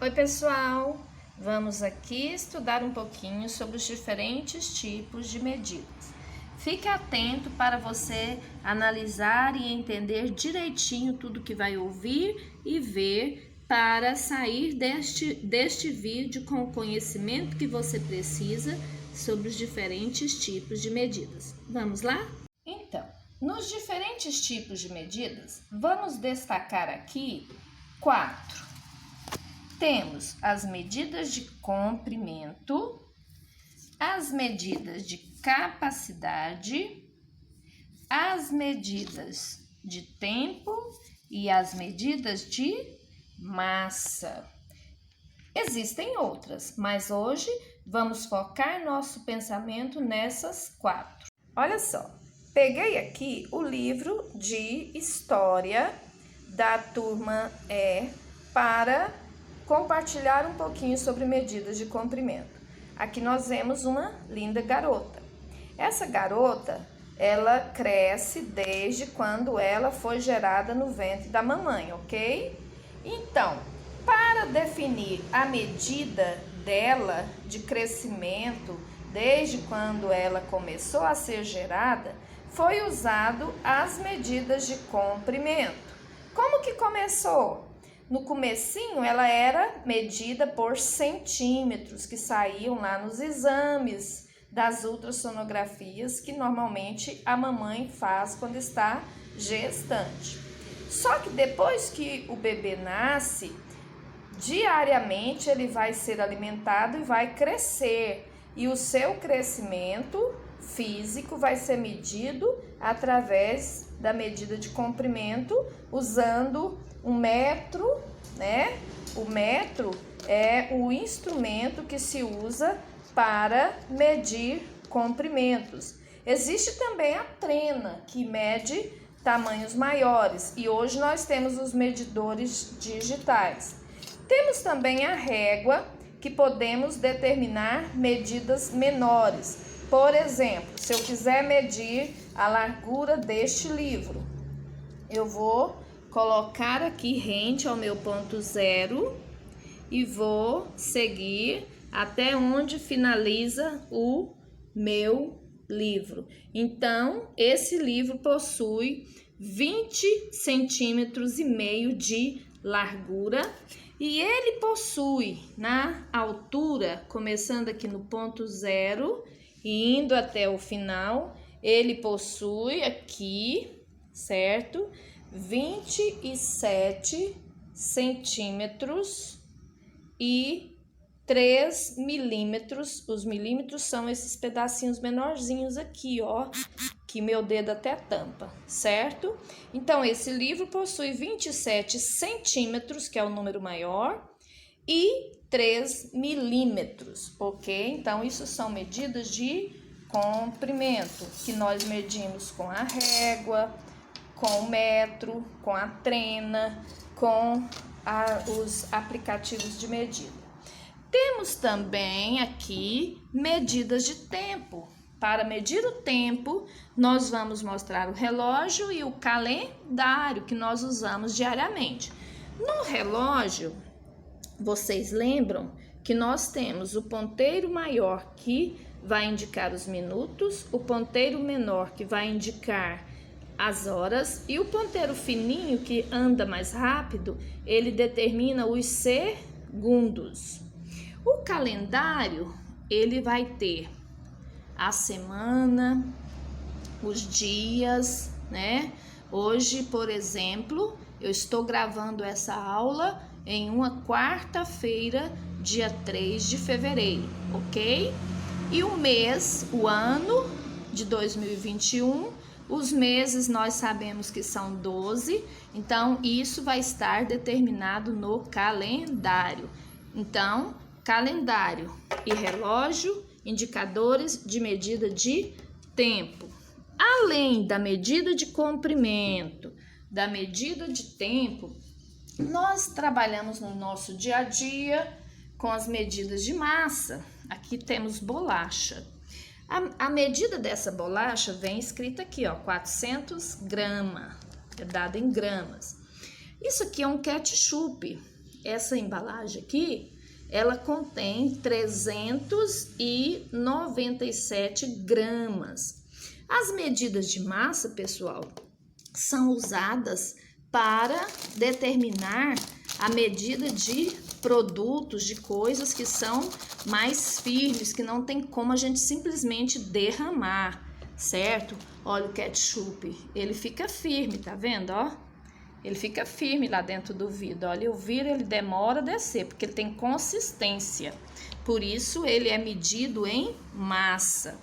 Oi, pessoal! Vamos aqui estudar um pouquinho sobre os diferentes tipos de medidas. Fique atento para você analisar e entender direitinho tudo que vai ouvir e ver para sair deste vídeo com o conhecimento que você precisa sobre os diferentes tipos de medidas. Vamos lá? Então, nos diferentes tipos de medidas, vamos destacar aqui 4. Temos as medidas de comprimento, as medidas de capacidade, as medidas de tempo e as medidas de massa. Existem outras, mas hoje vamos focar nosso pensamento nessas 4. Olha só, peguei aqui o livro de História da turma E para compartilhar um pouquinho sobre medidas de comprimento. Aqui nós vemos uma linda garota. Essa garota, ela cresce desde quando ela foi gerada no ventre da mamãe, ok? Então, para definir a medida dela de crescimento, desde quando ela começou a ser gerada, foi usado as medidas de comprimento. Como que começou? No comecinho, ela era medida por centímetros, que saíam lá nos exames das ultrassonografias que normalmente a mamãe faz quando está gestante. Só que depois que o bebê nasce, diariamente ele vai ser alimentado e vai crescer. E o seu crescimento físico vai ser medido através da medida de comprimento, usando um metro, né? O metro é o instrumento que se usa para medir comprimentos. Existe também a trena, que mede tamanhos maiores, e hoje nós temos os medidores digitais. Temos também a régua, que podemos determinar medidas menores. Por exemplo, se eu quiser medir a largura deste livro, eu vou colocar aqui rente ao meu ponto zero e vou seguir até onde finaliza o meu livro. Então, esse livro possui 20 centímetros e meio de largura e ele possui na altura, começando aqui no ponto zero e indo até o final, ele possui aqui, certo? 27 centímetros e 3 milímetros. Os milímetros são esses pedacinhos menorzinhos aqui, ó, que meu dedo até tampa, certo? Então, esse livro possui 27 centímetros, que é o número maior, e 3 milímetros, ok? Então, isso são medidas de comprimento, que nós medimos com a régua, com o metro, com a trena, com os aplicativos de medida. Temos também aqui medidas de tempo. Para medir o tempo, nós vamos mostrar o relógio e o calendário que nós usamos diariamente. No relógio, vocês lembram que nós temos o ponteiro maior que vai indicar os minutos, o ponteiro menor que vai indicar as horas e o ponteiro fininho que anda mais rápido, ele determina os segundos. O calendário, ele vai ter a semana, os dias, né? Hoje, por exemplo, eu estou gravando essa aula em uma quarta-feira, dia 3 de fevereiro, ok? E o mês, o ano de 2021, os meses nós sabemos que são 12, então isso vai estar determinado no calendário. Então, calendário e relógio, indicadores de medida de tempo. Além da medida de comprimento, da medida de tempo, nós trabalhamos no nosso dia a dia com as medidas de massa. Aqui temos bolacha. A medida dessa bolacha vem escrita aqui, ó, 400 gramas, é dada em gramas. Isso aqui é um ketchup. essa embalagem aqui, ela contém 397 gramas. As medidas de massa, pessoal, são usadas para determinar a medida de produtos, de coisas que são mais firmes, que não tem como a gente simplesmente derramar, certo? Olha o ketchup, ele fica firme, tá vendo, ó? Ele fica firme lá dentro do vidro. Olha, o vidro ele demora a descer, porque ele tem consistência. Por isso, ele é medido em massa.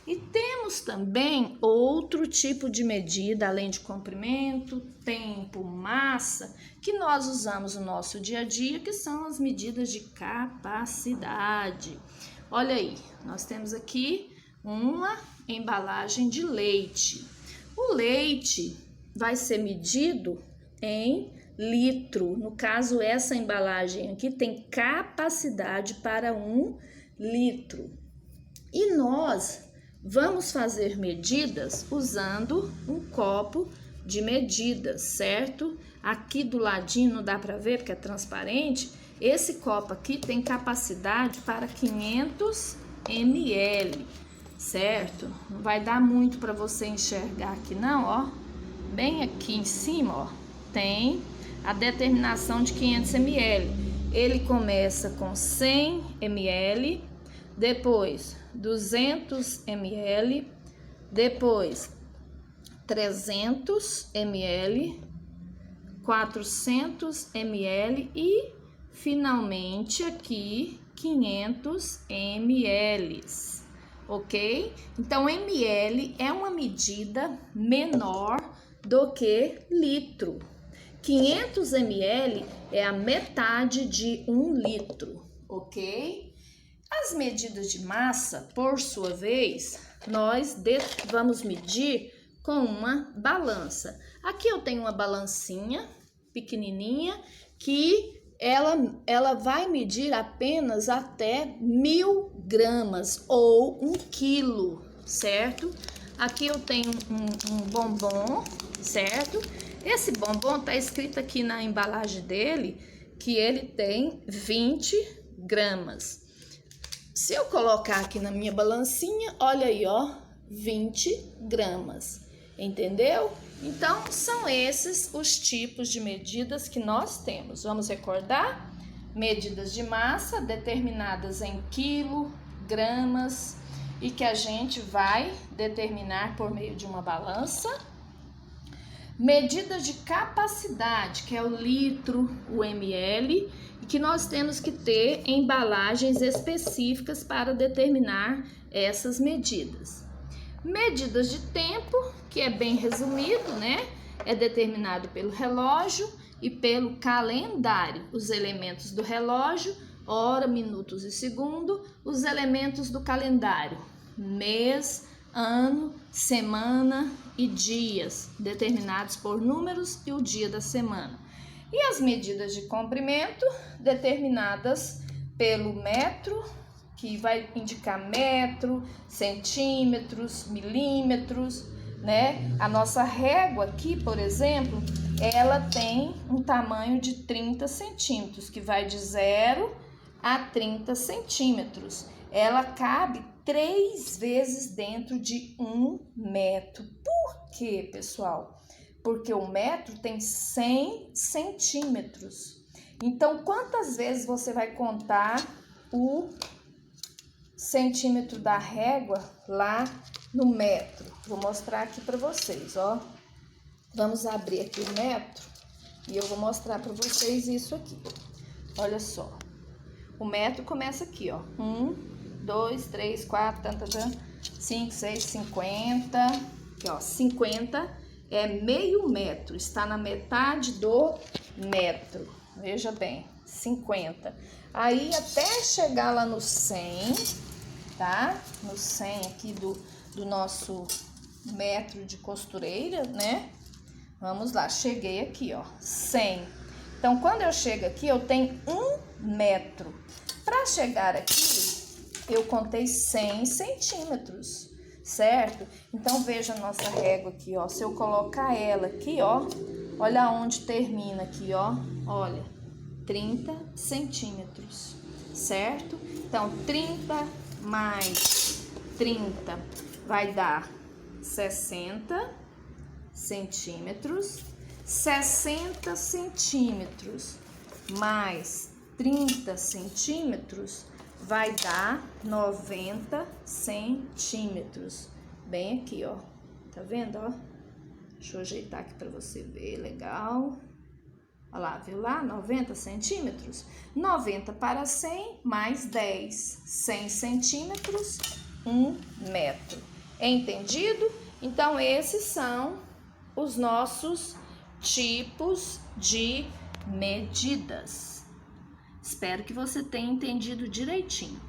E temos também outro tipo de medida, além de comprimento, tempo, massa, que nós usamos no nosso dia a dia, que são as medidas de capacidade. Olha aí, nós temos aqui uma embalagem de leite. O leite vai ser medido em litro. No caso, essa embalagem aqui tem capacidade para 1 litro. E nós vamos fazer medidas usando um copo de medidas, certo? Aqui do ladinho não dá para ver porque é transparente. Esse copo aqui tem capacidade para 500 ml, certo? Não vai dar muito para você enxergar aqui não, ó. Bem aqui em cima, ó, tem a determinação de 500 ml. Ele começa com 100 ml, depois 200 ml, depois 300 ml, 400 ml e finalmente aqui 500 ml, ok? Então, ml é uma medida menor do que litro. 500 ml é a metade de 1 litro, ok? As medidas de massa, por sua vez, nós vamos medir com uma balança. Aqui eu tenho uma balancinha pequenininha que ela vai medir apenas até 1000 gramas ou 1 quilo, certo? Aqui eu tenho um bombom, certo? Esse bombom tá escrito aqui na embalagem dele que ele tem 20 gramas. Se eu colocar aqui na minha balancinha, olha aí, ó, 20 gramas, entendeu? Então, são esses os tipos de medidas que nós temos. Vamos recordar? Medidas de massa determinadas em quilo, gramas e que a gente vai determinar por meio de uma balança. Medidas de capacidade, que é o litro, o ml, e que nós temos que ter embalagens específicas para determinar essas medidas. Medidas de tempo, que é bem resumido, né? É determinado pelo relógio e pelo calendário. Os elementos do relógio, hora, minutos e segundo. Os elementos do calendário, mês, ano, semana e dias, determinados por números e o dia da semana. E as medidas de comprimento, determinadas pelo metro, que vai indicar metro, centímetros, milímetros, né? A nossa régua aqui, por exemplo, ela tem um tamanho de 30 centímetros, que vai de 0 a 30 centímetros. Ela cabe 3 vezes dentro de 1 metro. Por quê, pessoal? Porque o metro tem 100 centímetros. Então, quantas vezes você vai contar o centímetro da régua lá no metro? Vou mostrar aqui para vocês, ó. Vamos abrir aqui o metro e eu vou mostrar para vocês isso aqui. Olha só. O metro começa aqui, ó. 1, 2, 3, 4, 5, 6, 50. Aqui, ó, 50 é meio metro, está na metade do metro. Veja bem, 50. Aí, até chegar lá no 100, tá? No 100 aqui do nosso metro de costureira, né? Vamos lá, cheguei aqui, ó, 100. Então, quando eu chego aqui, eu tenho 1 metro. Para chegar aqui, eu contei 100 centímetros, certo? Então, veja a nossa régua aqui, ó. Se eu colocar ela aqui, ó, olha onde termina aqui, ó. Olha, 30 centímetros, certo? Então, 30 mais 30 vai dar 60 centímetros. 60 centímetros mais 30 centímetros vai dar 90 centímetros. Bem aqui, ó. Tá vendo, ó? Deixa eu ajeitar aqui pra você ver, legal. Olha lá, viu lá? 90 centímetros. 90 para 100 mais 10. 100 centímetros, 1 metro. Entendido? Então, esses são os nossos tipos de medidas. Espero que você tenha entendido direitinho.